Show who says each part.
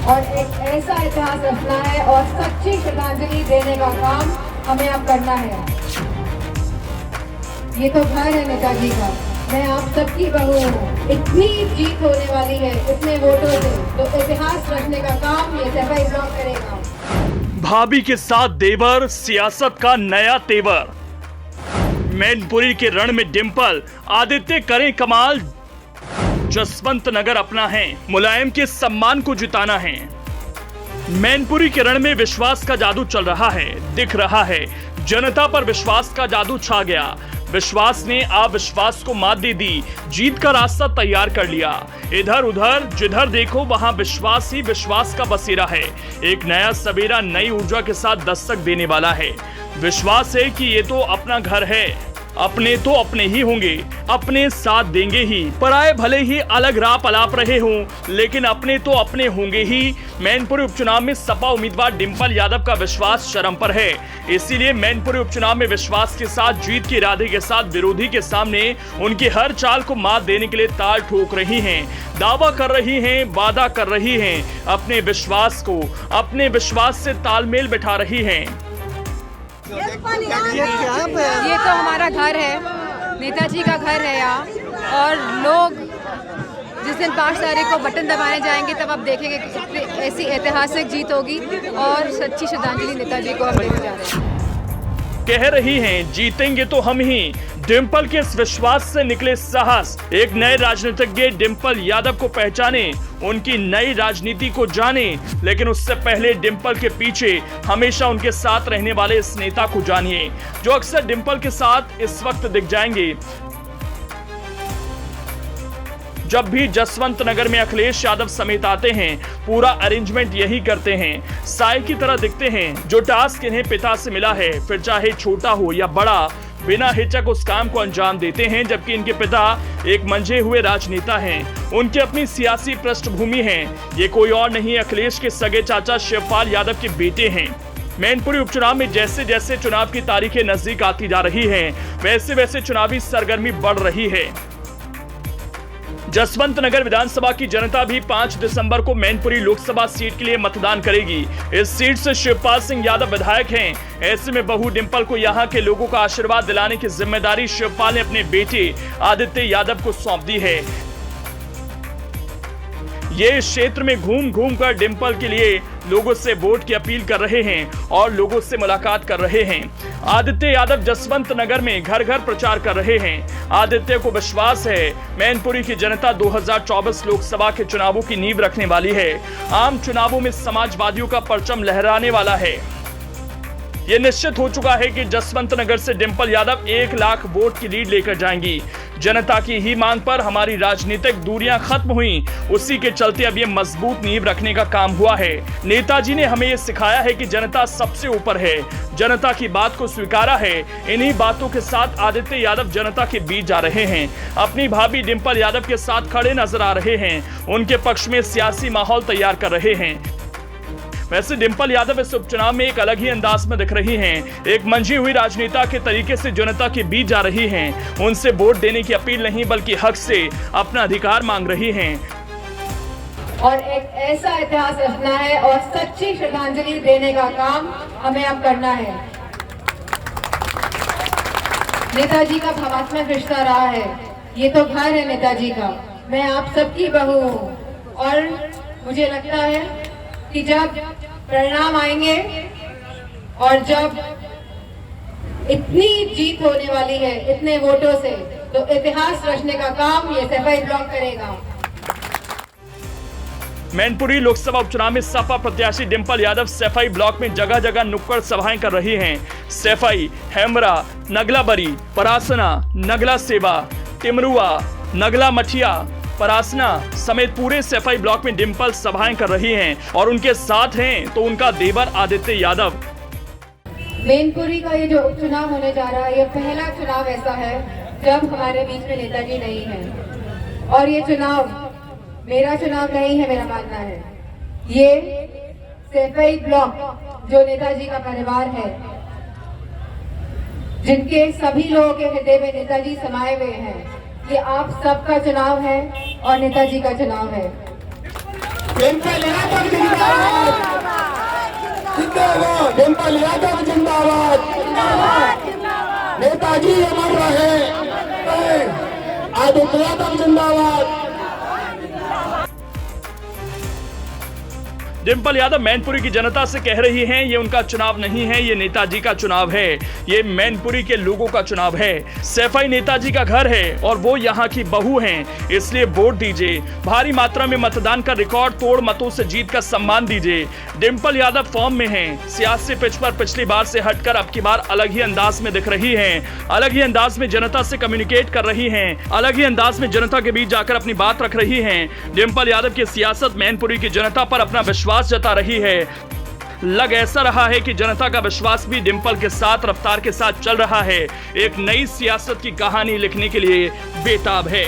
Speaker 1: और एक ऐसा इतिहास रचना है और सच्ची श्रद्धांजलि देने का काम हमें अब करना है। ये तो घर है नेताजी का, मैं आप सबकी बहू हूँ। इतनी जीत होने वाली है इतने वोटों से, तो इतिहास रचने का काम ये सफाई ब्लॉक करेगा।
Speaker 2: भाभी के साथ देवर, सियासत का नया तेवर। मैनपुरी के रण में डिंपल, आदित्य करें कमाल। जसवंत नगर अपना है, मुलायम के सम्मान को जिताना है। मैनपुरी के रण में विश्वास का जादू चल रहा है, दिख रहा है। जनता पर विश्वास का जादू छा गया। विश्वास ने अविश्वास को मात दे दी, जीत का रास्ता तैयार कर लिया। इधर उधर जिधर देखो वहां विश्वास ही विश्वास का बसेरा है। एक नया सवेरा नई ऊर्जा के साथ दस्तक देने वाला है। विश्वास है कि ये तो अपना घर है, अपने तो अपने ही होंगे, अपने साथ देंगे ही। पराए भले ही अलग राह पलाप रहे हों, लेकिन अपने तो अपने होंगे ही। मैनपुरी उपचुनाव में सपा उम्मीदवार डिंपल यादव का विश्वास चरम पर है। इसीलिए मैनपुरी उपचुनाव में विश्वास के साथ, जीत के इरादे के साथ विरोधी के सामने उनकी हर चाल को मात देने के लिए ताल ठोक रही हैं, दावा कर रही हैं, वादा कर रही हैं, अपने विश्वास को, अपने विश्वास से तालमेल बिठा रही हैं।
Speaker 3: ये तो हमारा घर है, नेताजी का घर है यहाँ। और लोग जिस दिन 5 तारीख को बटन दबाए जाएंगे तब आप देखेंगे कि ऐसी ऐतिहासिक जीत होगी और सच्ची श्रद्धांजलि नेताजी को हम देने जा रहे हैं।
Speaker 2: कह रही हैं जीतेंगे तो हम ही। डिंपल के इस विश्वास से निकले साहस। एक नए राजनीतिज्ञ डिंपल यादव को पहचाने, उनकी नई राजनीति को जाने। लेकिन उससे पहले डिंपल के पीछे हमेशा उनके साथ रहने वाले इस नेता को जानिए, जो अक्सर डिंपल के साथ इस वक्त दिख जाएंगे जब भी जसवंत नगर में अखिलेश यादव समेत आते हैं। पूरा अरेंजमेंट यही करते हैं, साय की तरह दिखते हैं। जो टास्क इन्हें पिता से मिला है, फिर चाहे छोटा हो या बड़ा, बिना हिचक उस काम को अंजाम देते हैं। जबकि इनके पिता एक मंझे हुए राजनेता हैं, उनकी अपनी सियासी पृष्ठभूमि है। ये कोई और नहीं, अखिलेश के सगे चाचा शिवपाल यादव के बेटे हैं। मैनपुरी उपचुनाव में जैसे जैसे चुनाव की तारीखें नजदीक आती जा रही हैं, वैसे वैसे चुनावी सरगर्मी बढ़ रही है। जसवंत नगर विधानसभा की जनता भी 5 दिसंबर को मैनपुरी लोकसभा सीट के लिए मतदान करेगी। इस सीट से शिवपाल सिंह यादव विधायक हैं। ऐसे में बहू डिंपल को यहां के लोगों का आशीर्वाद दिलाने की जिम्मेदारी शिवपाल ने अपने बेटे आदित्य यादव को सौंप दी है। ये इस क्षेत्र में घूम घूम कर डिंपल के लिए लोगों से वोट की अपील कर रहे हैं और लोगों से मुलाकात कर रहे हैं। आदित्य यादव जसवंत नगर में घर घर प्रचार कर रहे हैं। आदित्य को विश्वास है मैनपुरी की जनता 2024 लोकसभा के चुनावों की नींव रखने वाली है। आम चुनावों में समाजवादियों का परचम लहराने वाला है। यह निश्चित हो चुका है कि जसवंत नगर से डिंपल यादव 1 लाख वोट की लीड लेकर जाएंगी। जनता की ही मांग पर हमारी राजनीतिक दूरियां खत्म हुई, उसी के चलते अब ये मजबूत नींव रखने का काम हुआ है। नेताजी ने हमें ये सिखाया है कि जनता सबसे ऊपर है, जनता की बात को स्वीकारा है। इन्हीं बातों के साथ आदित्य यादव जनता के बीच जा रहे हैं, अपनी भाभी डिंपल यादव के साथ खड़े नजर आ रहे हैं, उनके पक्ष में सियासी माहौल तैयार कर रहे हैं। वैसे डिंपल यादव इस उपचुनाव में एक अलग ही अंदाज में दिख रही हैं। एक मंझी हुई राजनेता के तरीके से जनता के बीच जा रही हैं। उनसे वोट देने की अपील नहीं बल्कि हक से अपना अधिकार मांग रही हैं।
Speaker 1: और एक ऐसा इतिहास रचना है और सच्ची श्रद्धांजलि देने का काम हमें अब करना है। नेताजी का भावनात्मक रिश्ता रहा है, ये तो घर है नेताजी का, मैं आप सबकी बहू हूँ। और मुझे लगता है कि जब परिणाम आएंगे और जब इतनी जीत होने वाली है इतने वोटों से, तो इतिहास रचने का काम ये सफाई ब्लॉक करेगा।
Speaker 2: मैनपुरी लोकसभा उपचुनाव में सपा प्रत्याशी डिंपल यादव सैफई ब्लॉक में जगह जगह नुक्कड़ सभाएं कर रही हैं। सैफई, हेमरा, नगलाबरी, परासना, नगला सेवा, टिमरुआ, नगला मठिया, परासना समेत पूरे सैफई ब्लॉक में डिंपल सभाएं कर रही हैं। और उनके साथ हैं तो उनका देवर आदित्य यादव।
Speaker 1: मैनपुरी का ये जो उपचुनाव होने जा रहा है, ये पहला चुनाव ऐसा है जब हमारे बीच में नेताजी नहीं है। और ये चुनाव मेरा चुनाव नहीं है, मेरा मानना है ये सैफई ब्लॉक जो नेताजी का परिवार है, जिनके सभी लोगों के हृदय में नेताजी समाये हुए हैं, ये आप सबका चुनाव है और नेताजी का चुनाव है।
Speaker 4: डिंपल यादव जिंदाबाद, नेताजी अमर रहे, आदित्य यादव जिंदाबाद।
Speaker 2: डिंपल यादव मैनपुरी की जनता से कह रही हैं ये उनका चुनाव नहीं है, ये नेताजी का चुनाव है, ये मैनपुरी के लोगों का चुनाव है। सैफई नेताजी का घर है और वो यहाँ की बहू हैं, इसलिए वोट दीजिए। भारी मात्रा में मतदान का रिकॉर्ड तोड़ मतों से जीत का सम्मान दीजिए। डिंपल यादव फॉर्म में हैं, सियासी पिच पर पिछली बार से हटकर अब की बार अलग ही अंदाज में दिख रही हैं, अलग ही अंदाज में जनता से कम्युनिकेट कर रही हैं, अलग ही अंदाज में जनता के बीच जाकर अपनी बात रख रही हैं। डिंपल यादव की सियासत मैनपुरी की जनता पर अपना विश्वास जता रही है। लग ऐसा रहा है कि जनता का विश्वास भी डिंपल के साथ रफ्तार के साथ चल रहा है, एक नई सियासत की कहानी लिखने के लिए बेताब है।